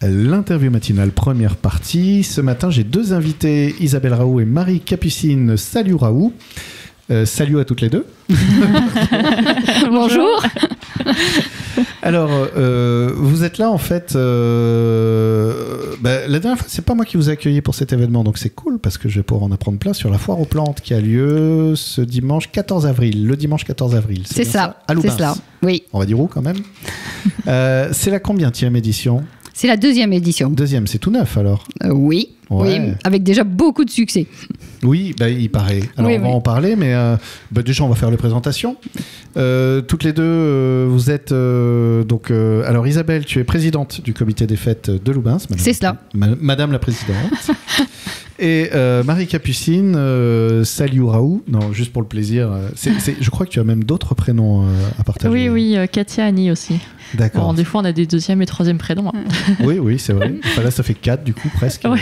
L'interview matinale, première partie. Ce matin, j'ai deux invités, Isabelle Raoult et Marie Capucine. Salut Raoult. Salut à toutes les deux. Bonjour. Alors, vous êtes là en fait. La dernière fois, c'est pas moi qui vous ai accueilli pour cet événement, donc c'est cool parce que je vais pouvoir en apprendre plein sur la foire aux plantes qui a lieu ce dimanche 14 avril. Le dimanche 14 avril. C'est ça. À Loubins. C'est cela. Oui. On va dire où quand même. C'est la combienième édition? C'est la deuxième édition. Deuxième, c'est tout neuf alors. Oui. Ouais. Oui, avec déjà beaucoup de succès. Oui, il paraît. Alors on va en parler, mais déjà on va faire les présentations. Toutes les deux, vous êtes alors Isabelle, tu es présidente du comité des fêtes de Loubins. C'est cela. Madame la présidente. Et Marie Capucine, salut Raoult. Non, juste pour le plaisir. Je crois que tu as même d'autres prénoms à partager. Oui, Katia, Annie aussi. D'accord. Bon, des fois, on a des deuxième et troisième prénoms. Hein. Oui, c'est vrai. Enfin, là, ça fait 4 du coup, presque. Ouais.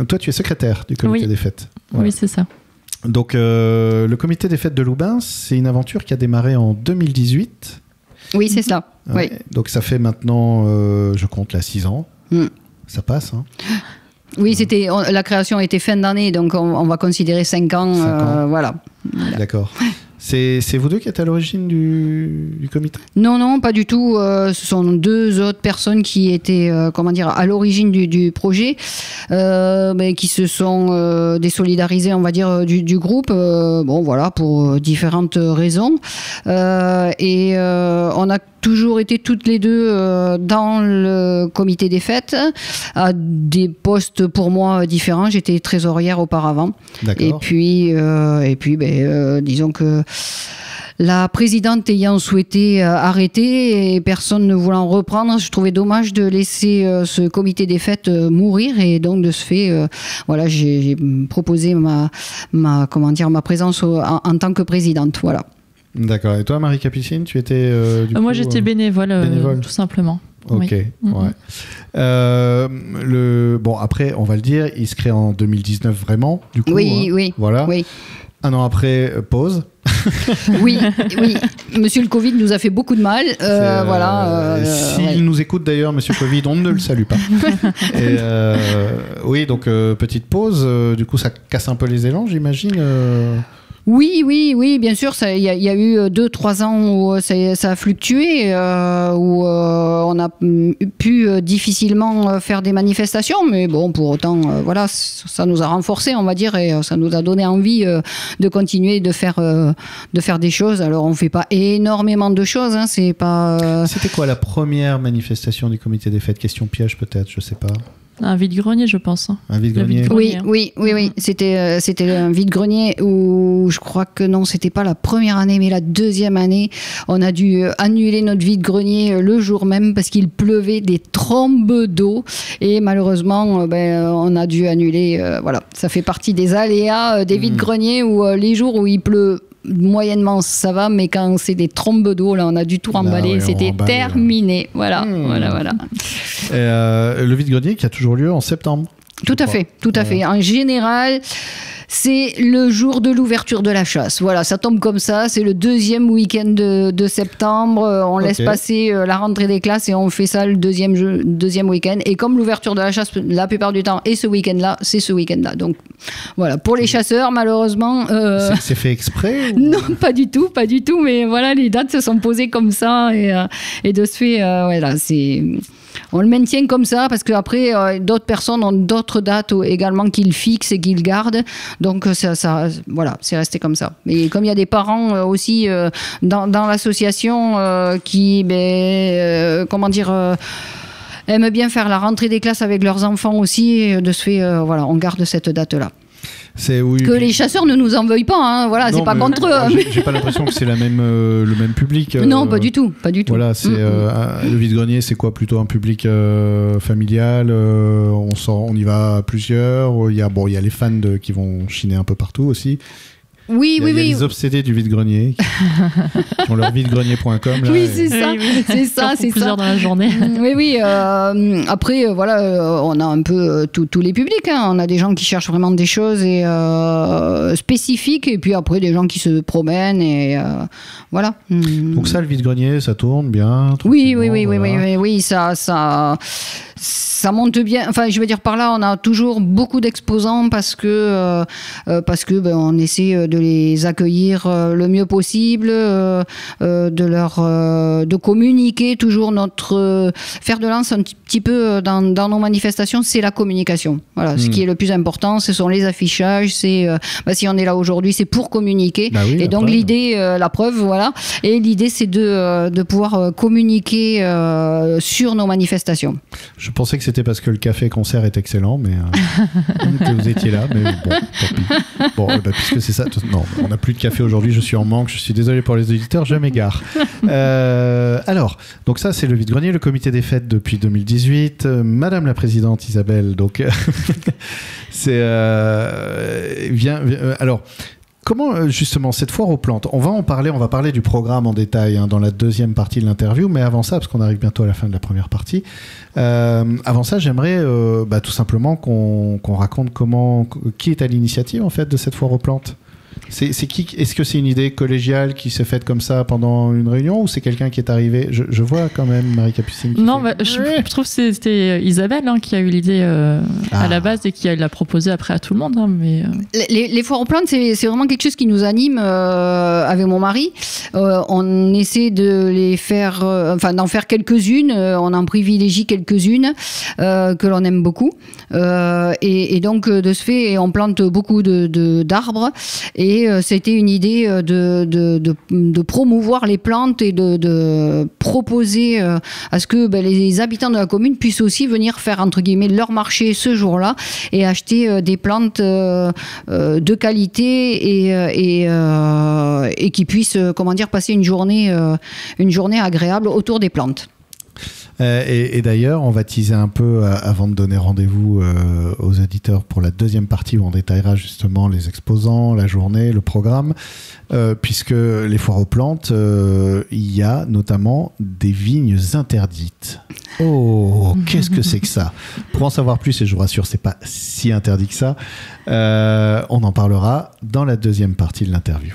Toi, tu es secrétaire du comité des fêtes. Voilà. Oui, c'est ça. Donc, le comité des fêtes de Loubins, c'est une aventure qui a démarré en 2018. Oui, c'est ça. Ouais. Oui. Donc, ça fait maintenant, je compte là, 6 ans. Ça passe, hein. Oui, la création était fin d'année, donc on va considérer 5 ans. 5 ans. Voilà. D'accord. C'est vous deux qui êtes à l'origine du comité? Non, pas du tout. Ce sont deux autres personnes qui étaient, à l'origine du projet, mais qui se sont désolidarisées, on va dire, du groupe. Pour différentes raisons. Et on a toujours été toutes les deux dans le comité des fêtes, à des postes pour moi différents. J'étais trésorière auparavant. D'accord. Et puis, disons que la présidente ayant souhaité arrêter et personne ne voulant reprendre, je trouvais dommage de laisser ce comité des fêtes mourir, et donc de ce fait, j'ai proposé ma présence en tant que présidente. Voilà. D'accord. Et toi, Marie Capucine, tu étais moi, j'étais bénévole, tout simplement. Ok. Oui. Ouais. Après, on va le dire, il se crée en 2019 vraiment, du coup. Oui. Voilà. Oui. Un an après, pause. oui. Monsieur le Covid nous a fait beaucoup de mal. S'il nous écoute d'ailleurs, Monsieur Covid, on ne le salue pas. Et, oui, donc petite pause. Du coup, ça casse un peu les élans, j'imagine. Oui, bien sûr. Il y a eu 2-3 ans où ça a fluctué, où on a pu difficilement faire des manifestations, mais bon, pour autant, ça nous a renforcés, on va dire, et ça nous a donné envie de continuer de faire des choses. Alors, on ne fait pas énormément de choses, hein, c'est pas... C'était quoi la première manifestation du comité des fêtes? Question piège peut-être, je sais pas. Un vide-grenier, je pense. Un vide-grenier. Oui. C'était un vide-grenier où je crois que non, c'était pas la première année, mais la deuxième année, on a dû annuler notre vide-grenier le jour même parce qu'il pleuvait des trombes d'eau, et malheureusement, on a dû annuler. Ça fait partie des aléas des vide-greniers, où les jours où il pleut moyennement ça va, mais quand c'est des trombes d'eau, là on a dû tout remballer, c'était terminé. Voilà. Le vide-grenier qui a toujours lieu en septembre. Tout à fait. En général, c'est le jour de l'ouverture de la chasse. Voilà, ça tombe comme ça. C'est le deuxième week-end de septembre. On laisse passer la rentrée des classes et on fait ça le deuxième week-end. Et comme l'ouverture de la chasse, la plupart du temps, est ce week-end-là, c'est ce week-end-là. Donc voilà, pour les chasseurs, malheureusement... C'est fait exprès ou... Non, pas du tout. Mais voilà, les dates se sont posées comme ça. Et de ce fait, c'est... On le maintient comme ça parce qu'après, d'autres personnes ont d'autres dates également qu'ils fixent et qu'ils gardent. Donc, c'est resté comme ça. Et comme il y a des parents aussi dans l'association qui, aiment bien faire la rentrée des classes avec leurs enfants aussi, et de ce fait, on garde cette date-là. Les chasseurs ne nous en veuillent pas, hein. Voilà, non, c'est pas contre eux. J'ai pas l'impression que c'est le même public. Non, pas du tout. Voilà, c'est le vide-grenier, c'est quoi, plutôt un public familial. On y va à plusieurs. Il y a les fans qui vont chiner un peu partout aussi. Oui, il y a les obsédés du vide-grenier qui ont leur vide-grenier.com. Oui, c'est ça. C'est ça, c'est plusieurs ça. dans la journée. Oui. Après, voilà, on a un peu tous les publics. Hein. On a des gens qui cherchent vraiment des choses spécifiques, et puis après des gens qui se promènent et voilà. Donc ça, le vide-grenier, ça tourne bien. Oui, ça monte bien. Enfin, je veux dire, par là, on a toujours beaucoup d'exposants parce que on essaie de les accueillir le mieux possible, de communiquer toujours notre fer de lance un petit peu dans nos manifestations, c'est la communication. Voilà, ce qui est le plus important, ce sont les affichages. C'est si on est là aujourd'hui, c'est pour communiquer. Bah oui, et donc l'idée, la preuve, voilà. Et l'idée, c'est de pouvoir communiquer sur nos manifestations. Je pensais que c'était parce que le café-concert est excellent, mais que vous étiez là, mais bon, tant pis. Bon, puisque c'est ça, non, on n'a plus de café aujourd'hui, je suis en manque, je suis désolé pour les auditeurs, je m'égare. Alors, donc ça, c'est le vide-grenier, le comité des fêtes depuis 2018. Madame la présidente Isabelle, donc, alors, comment justement cette foire aux plantes, on va parler du programme en détail dans la deuxième partie de l'interview, mais avant ça, parce qu'on arrive bientôt à la fin de la première partie, avant ça, j'aimerais tout simplement qu'on raconte qui est à l'initiative en fait de cette foire aux plantes. C'est qui? Est-ce que c'est une idée collégiale qui s'est faite comme ça pendant une réunion, ou c'est quelqu'un qui est arrivé? Je vois quand même Marie Capucine. Non, je trouve que c'était Isabelle qui a eu l'idée à la base et qui l'a proposé après à tout le monde. Mais les foires aux plantes, c'est vraiment quelque chose qui nous anime avec mon mari. On essaie de les faire, d'en faire quelques-unes. On en privilégie quelques-unes que l'on aime beaucoup. Et donc, de ce fait, on plante beaucoup d'arbres. Et c'était une idée de promouvoir les plantes et de proposer à ce que les habitants de la commune puissent aussi venir faire, entre guillemets, leur marché ce jour-là et acheter des plantes de qualité et qui puissent, passer une journée agréable autour des plantes. Et d'ailleurs, on va teaser un peu avant de donner rendez-vous aux auditeurs pour la deuxième partie où on détaillera justement les exposants, la journée, le programme, puisque les foires aux plantes, il y a notamment des vignes interdites. Oh, qu'est-ce que c'est que ça? Pour en savoir plus, et je vous rassure, c'est pas si interdit que ça, on en parlera dans la deuxième partie de l'interview.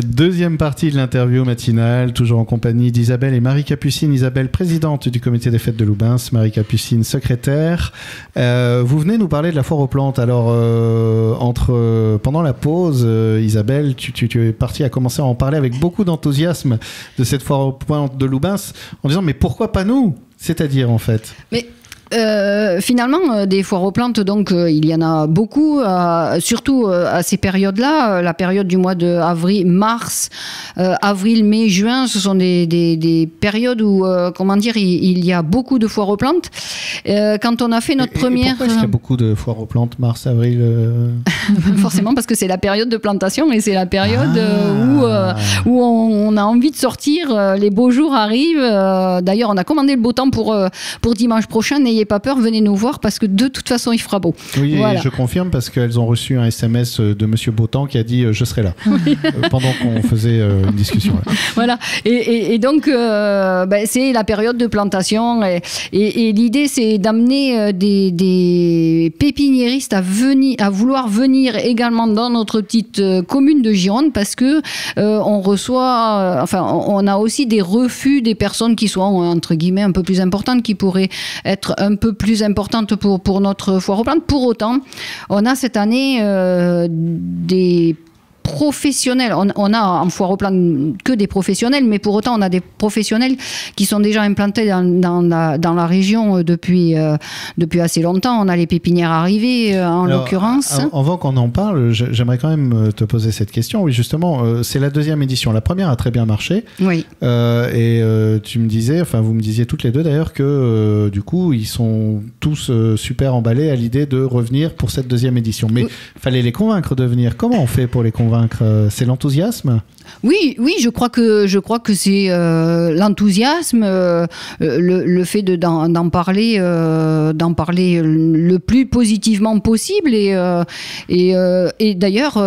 Deuxième partie de l'interview matinale, toujours en compagnie d'Isabelle et Marie Capucine. Isabelle, présidente du comité des fêtes de Loubins, Marie Capucine, secrétaire. Vous venez nous parler de la foire aux plantes. Alors, pendant la pause, Isabelle, tu es partie à commencer à en parler avec beaucoup d'enthousiasme de cette foire aux plantes de Loubins, en disant, mais pourquoi pas nous? C'est-à-dire, en fait. Mais... finalement, des foires aux plantes, donc il y en a beaucoup, surtout à ces périodes-là, la période du mois de mars, avril, mai, juin, ce sont des périodes où, il y a beaucoup de foires aux plantes. Quand on a fait notre première... Pourquoi est-ce qu'il y a beaucoup de foires aux plantes, mars, avril Forcément, parce que c'est la période de plantation et c'est la période où on a envie de sortir, les beaux jours arrivent. D'ailleurs, on a commandé le beau temps pour dimanche prochain. N'ayez pas peur, venez nous voir parce que de toute façon il fera beau. Oui, voilà. Je confirme parce qu'elles ont reçu un SMS de Monsieur Beautemps qui a dit je serai là pendant qu'on faisait une discussion. Là. Voilà, et donc c'est la période de plantation et l'idée c'est d'amener des pépiniéristes à vouloir venir également dans notre petite commune de Gironde parce que on reçoit, on a aussi des refus des personnes qui sont entre guillemets un peu plus importantes, qui pourraient être un peu plus importante pour notre foire aux plantes. Pour autant, on a cette année des professionnels. On a en foire aux plantes que des professionnels, mais pour autant, on a des professionnels qui sont déjà implantés dans la région depuis assez longtemps. On a les pépinières arrivées, l'occurrence. Avant qu'on en parle, j'aimerais quand même te poser cette question. Oui, justement, c'est la deuxième édition. La première a très bien marché. Oui. Tu me disais, vous me disiez toutes les deux d'ailleurs que du coup, ils sont tous super emballés à l'idée de revenir pour cette deuxième édition. Mais il fallait les convaincre de venir. Comment on fait pour les convaincre? C'est l'enthousiasme? Oui, je crois que c'est l'enthousiasme, le fait d'en parler le plus positivement possible et d'ailleurs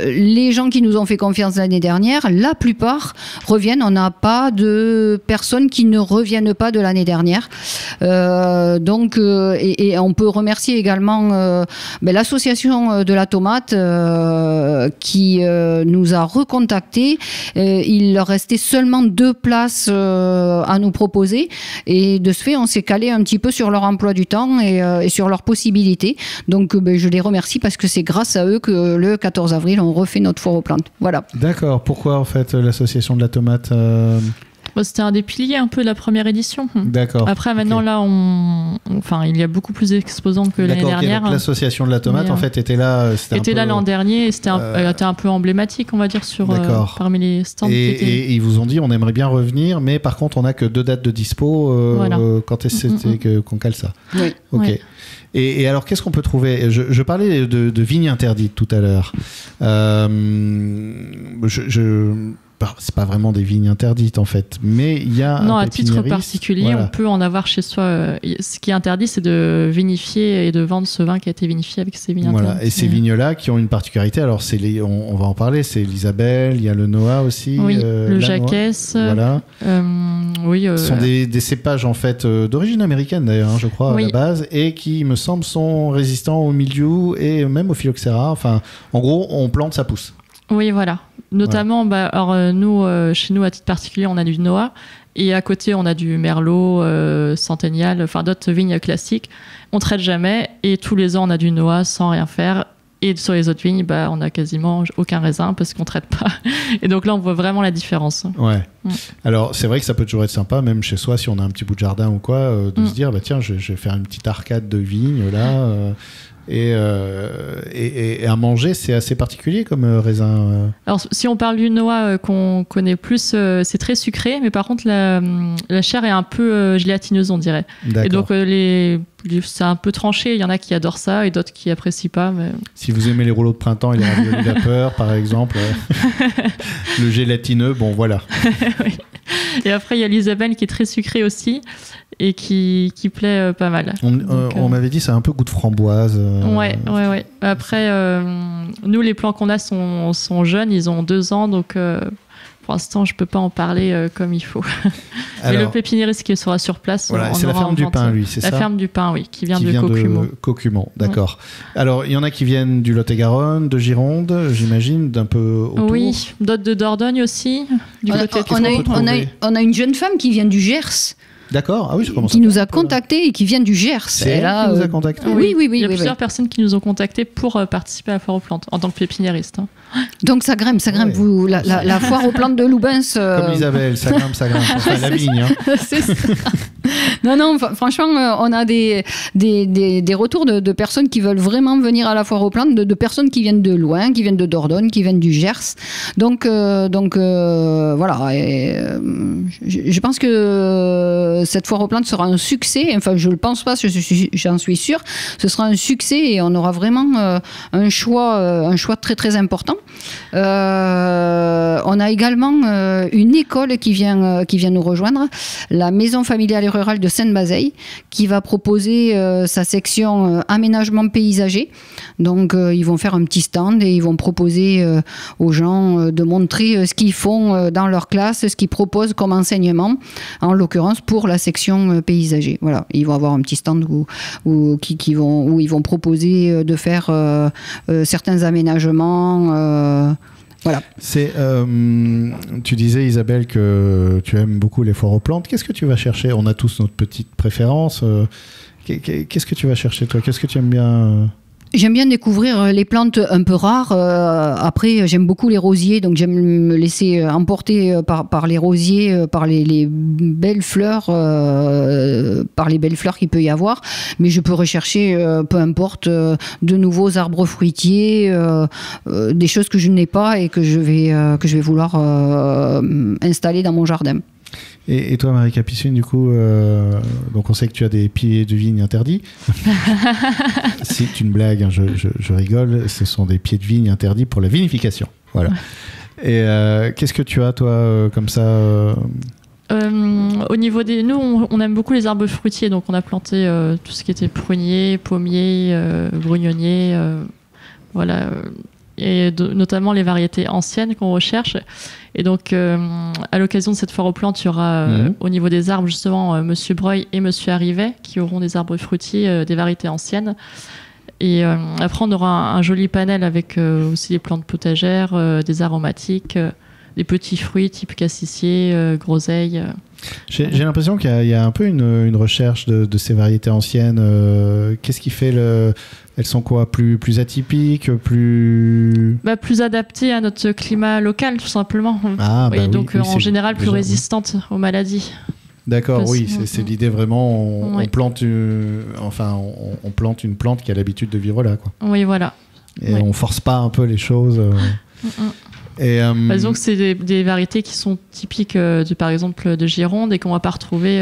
les gens qui nous ont fait confiance l'année dernière, la plupart reviennent. On n'a pas de personnes qui ne reviennent pas de l'année dernière. Donc et on peut remercier également l'association de la tomate qui nous a recontactés. Il leur restait seulement 2 places à nous proposer et de ce fait on s'est calé un petit peu sur leur emploi du temps et sur leurs possibilités. Donc je les remercie parce que c'est grâce à eux que le 14 avril on refait notre foire aux plantes. Voilà. D'accord. Pourquoi en fait l'association de la tomate C'était un des piliers un peu de la première édition. D'accord. Après, maintenant, là, il y a beaucoup plus d'exposants que l'année dernière. Donc l'association de la tomate, en fait, était là. Était là l'an dernier et c'était un peu emblématique, on va dire, parmi les stands. Et ils vous ont dit, on aimerait bien revenir, mais par contre, on n'a que 2 dates de dispo. Voilà. Quand est-ce qu'on cale ça? Oui. Ok. Oui. Et alors, qu'est-ce qu'on peut trouver? Je parlais de vignes interdites tout à l'heure. C'est pas vraiment des vignes interdites en fait, mais il y a à titre particulier, on peut en avoir chez soi. Ce qui est interdit, c'est de vinifier et de vendre ce vin qui a été vinifié avec ces vignes interdites. Et ces vignes-là qui ont une particularité, alors on va en parler, c'est l'Isabelle, il y a le Noah aussi. Oui, le Jacquès. Voilà. Ce sont des cépages en fait d'origine américaine d'ailleurs, je crois, à la base, et qui, il me semble, sont résistants au mildiou et même au phylloxéra. Enfin, en gros, on plante, ça pousse. Oui, voilà. Notamment, nous, chez nous, à titre particulier, on a du Noah. Et à côté, on a du Merlot, Centennial, enfin d'autres vignes classiques. On ne traite jamais. Et tous les ans, on a du Noah sans rien faire. Et sur les autres vignes, on n'a quasiment aucun raisin parce qu'on ne traite pas. Et donc là, on voit vraiment la différence. Ouais. Alors, c'est vrai que ça peut toujours être sympa, même chez soi, si on a un petit bout de jardin ou quoi, de se dire, tiens, je vais faire une petite arcade de vignes, là. Et à manger, c'est assez particulier comme raisin. Alors, si on parle du Noah qu'on connaît plus, c'est très sucré, mais par contre, la chair est un peu gélatineuse, on dirait. D'accord. Et donc, c'est un peu tranché. Il y en a qui adorent ça et d'autres qui apprécient pas. Mais... Si vous aimez les rouleaux de printemps et les raviolis vapeur, par exemple, le gélatineux, bon, voilà. Oui. Et après, il y a l'Isabelle qui est très sucrée aussi et qui plaît pas mal. On m'avait dit ça a un peu goût de framboise. Ouais. Après, nous, les plants qu'on a sont jeunes, ils ont 2 ans, donc pour l'instant, je peux pas en parler comme il faut. Mais le pépiniériste qui sera sur place, c'est la ferme du Pin, lui, c'est ça? La ferme du Pin, oui, qui vient de Caucumont. Caucumont, d'accord. Alors, il y en a qui viennent du Lot-et-Garonne, de Gironde, j'imagine, d'un peu autour. Oui, d'autres de Dordogne aussi. On a une jeune femme qui vient du Gers. D'accord, ah oui, je commence qui nous a contactés et qui vient du Gers. C'est elle qui nous a contactés. Oui. Il y a plusieurs personnes qui nous ont contactés pour participer à la foire aux plantes en tant que pépiniériste. Donc ça grimpe. Vous, la foire aux plantes de Loubens. Comme Isabelle, ça grimpe. Enfin, la vigne. C'est ça. Non, franchement, on a des retours de personnes qui veulent vraiment venir à la foire aux plantes, de personnes qui viennent de loin, qui viennent de Dordogne, qui viennent du Gers. Donc voilà. Et, je pense que cette foire aux plantes sera un succès. Enfin, je ne le pense pas, j'en suis sûre. Ce sera un succès et on aura vraiment un choix très très important. On a également une école qui vient nous rejoindre, la maison familiale et rurale de Sainte-Bazeille, qui va proposer sa section aménagement paysager. Donc ils vont faire un petit stand et ils vont proposer aux gens de montrer ce qu'ils font dans leur classe, ce qu'ils proposent comme enseignement, en l'occurrence pour la section paysager. Voilà, ils vont avoir un petit stand où ils vont proposer de faire certains aménagements. Voilà. Tu disais, Isabelle, que tu aimes beaucoup les foires aux plantes. Qu'est-ce que tu vas chercher? On a tous notre petite préférence. Qu'est-ce que tu vas chercher, toi? Qu'est-ce que tu aimes bien J'aime bien découvrir les plantes un peu rares. Après, j'aime beaucoup les rosiers, donc j'aime me laisser emporter par les rosiers, par les belles fleurs, qu'il peut y avoir. Mais je peux rechercher, peu importe, de nouveaux arbres fruitiers, des choses que je n'ai pas et que je vais vouloir installer dans mon jardin. Et toi, Marie Capucine, du coup, donc on sait que tu as des pieds de vigne interdits. C'est une blague, hein, je rigole. Ce sont des pieds de vigne interdits pour la vinification. Voilà. Et qu'est-ce que tu as, toi, comme ça Au niveau des... Nous, on aime beaucoup les arbres fruitiers, donc on a planté tout ce qui était prunier, pommier, brugnonnier, voilà, et notamment les variétés anciennes qu'on recherche. Et donc, à l'occasion de cette foire aux plantes, il y aura au niveau des arbres, justement, Monsieur Breuil et Monsieur Arrivet, qui auront des arbres fruitiers, des variétés anciennes. Et après, on aura un joli panel avec aussi des plantes potagères, des aromatiques, des petits fruits type cassissier, groseille. J'ai l'impression qu'il y a un peu une recherche de ces variétés anciennes. Qu'est-ce qui fait Elles sont quoi, plus atypiques, plus adaptées à notre climat local, tout simplement. Donc en général plus résistantes aux maladies. D'accord, oui, c'est l'idée vraiment. On plante, on plante une plante qui a l'habitude de vivre là, quoi. Oui, voilà. Et on force pas un peu les choses. Et, donc c'est des variétés qui sont typiques par exemple de Gironde et qu'on va pas retrouver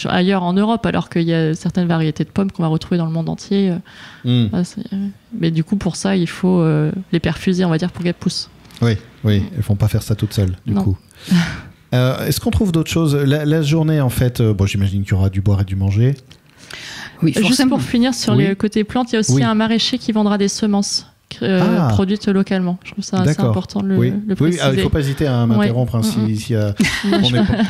ailleurs en Europe, alors qu'il y a certaines variétés de pommes qu'on va retrouver dans le monde entier. Mais du coup, pour ça, il faut les perfuser, on va dire, pour qu'elles poussent. Oui, elles font pas faire ça toutes seules, du coup. Est-ce qu'on trouve d'autres choses la journée, en fait, j'imagine qu'il y aura du boire et du manger. Oui, juste pour finir sur les côtés plantes, il y a aussi un maraîcher qui vendra des semences produites localement. Je trouve ça assez important de le préciser. Il ne faut pas hésiter à m'interrompre on est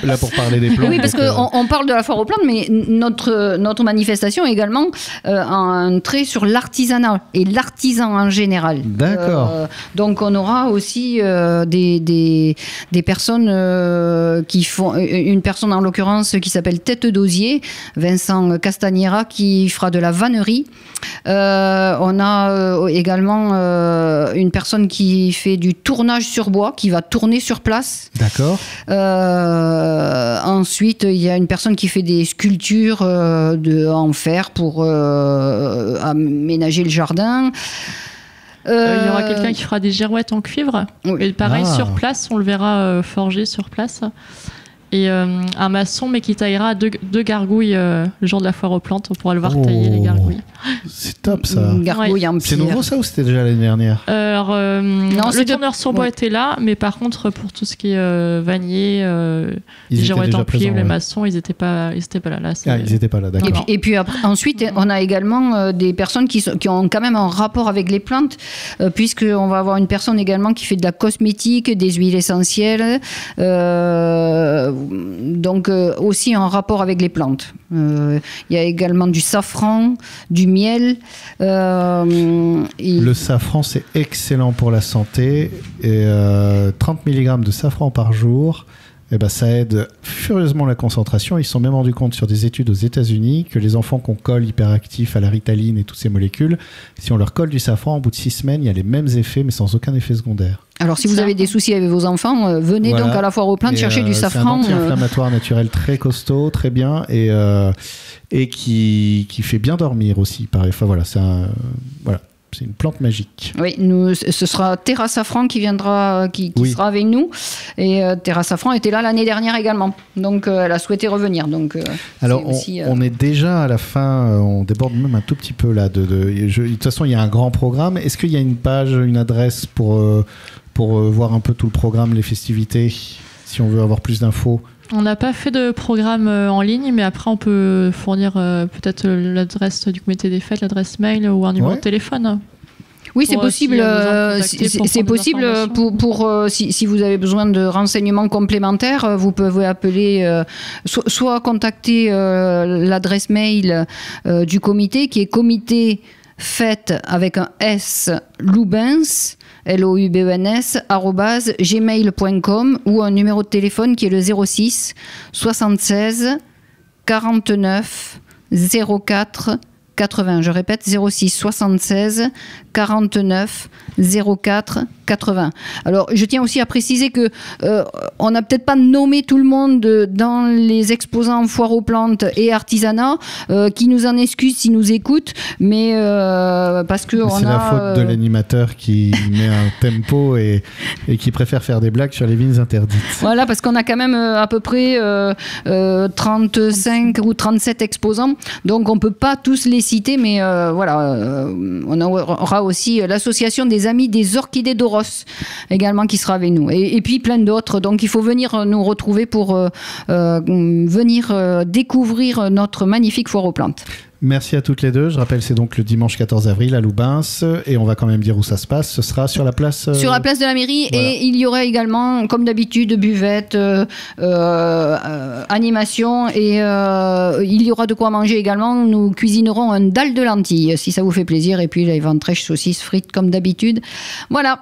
là pour parler des plantes. Oui, parce qu'on parle de la foire aux plantes, mais notre manifestation est également un trait sur l'artisanat et l'artisan en général. D'accord. Donc on aura aussi des personnes qui font... Une personne en l'occurrence qui s'appelle Tête d'Osier, Vincent Castagnera, qui fera de la vannerie. On a également une personne qui fait du tournage sur bois, qui va tourner sur place. D'accord. Ensuite, il y a une personne qui fait des sculptures en fer pour aménager le jardin. Il y aura quelqu'un qui fera des girouettes en cuivre. Et pareil, sur place, on le verra forger sur place. Et un maçon, mais qui taillera deux gargouilles le jour de la foire aux plantes. On pourra le voir tailler les gargouilles. C'est top, ça. Une gargouille en pierre. C'est nouveau, ça, ou c'était déjà l'année dernière? Non, le tourneur sur bois était là, mais par contre, pour tout ce qui est vannier, les girouettes en cuivre, les maçons, ils n'étaient pas là. Ils n'étaient pas là, d'accord. Et puis ensuite, on a également des personnes qui ont quand même un rapport avec les plantes, puisqu'on va avoir une personne également qui fait de la cosmétique, des huiles essentielles, donc aussi en rapport avec les plantes. Il y a également du safran, du miel. Le safran, c'est excellent pour la santé. Et 30 mg de safran par jour, ça aide furieusement la concentration. Ils se sont même rendus compte sur des études aux États-Unis que les enfants qu'on colle hyperactifs à la Ritaline et toutes ces molécules, si on leur colle du safran, au bout de 6 semaines, il y a les mêmes effets, mais sans aucun effet secondaire. Alors, si vous avez des soucis avec vos enfants, venez donc à la foire aux plantes chercher du safran. C'est un anti-inflammatoire naturel très costaud, très bien, et qui fait bien dormir aussi. Pareil. Enfin, voilà, c'est une plante magique. Oui, ce sera Terra Safran qui viendra, qui sera avec nous. Et Terra Safran était là l'année dernière également. Donc, elle a souhaité revenir. Donc, alors, on est déjà à la fin. On déborde même un tout petit peu là. De toute façon, il y a un grand programme. Est-ce qu'il y a une page, une adresse pour voir un peu tout le programme, les festivités, si on veut avoir plus d'infos? On n'a pas fait de programme en ligne, mais après on peut fournir peut-être l'adresse du comité des fêtes, l'adresse mail ou un numéro de téléphone. Oui, c'est possible. C'est possible si vous avez besoin de renseignements complémentaires, vous pouvez appeler, soit contacter l'adresse mail du comité, qui est comité fête avec un S Loubens, LOUBENS, @gmail.com, ou un numéro de téléphone qui est le 06 76 49 04 80. Je répète, 06 76 49 04 80. Alors, je tiens aussi à préciser que on n'a peut-être pas nommé tout le monde dans les exposants foire aux plantes et artisanat, qui nous en excusent s'ils nous écoutent, mais parce que c'est la faute de l'animateur qui met un tempo et qui préfère faire des blagues sur les vignes interdites. Voilà, parce qu'on a quand même à peu près 35 ou 37 exposants, donc on peut pas tous les citer, mais voilà, on aura aussi l'association des amis des orchidées d'Oros également qui sera avec nous. Et puis plein d'autres. Donc il faut venir nous retrouver pour venir découvrir notre magnifique foire aux plantes. Merci à toutes les deux. Je rappelle, c'est donc le dimanche 14 avril à Loubins. Et on va quand même dire où ça se passe. Ce sera sur la place... Sur la place de la mairie. Voilà. Et il y aura également, comme d'habitude, buvette, animation. Et il y aura de quoi manger également. Nous cuisinerons un dalle de lentilles, si ça vous fait plaisir. Et puis les ventrèches, saucisses, frites, comme d'habitude. Voilà.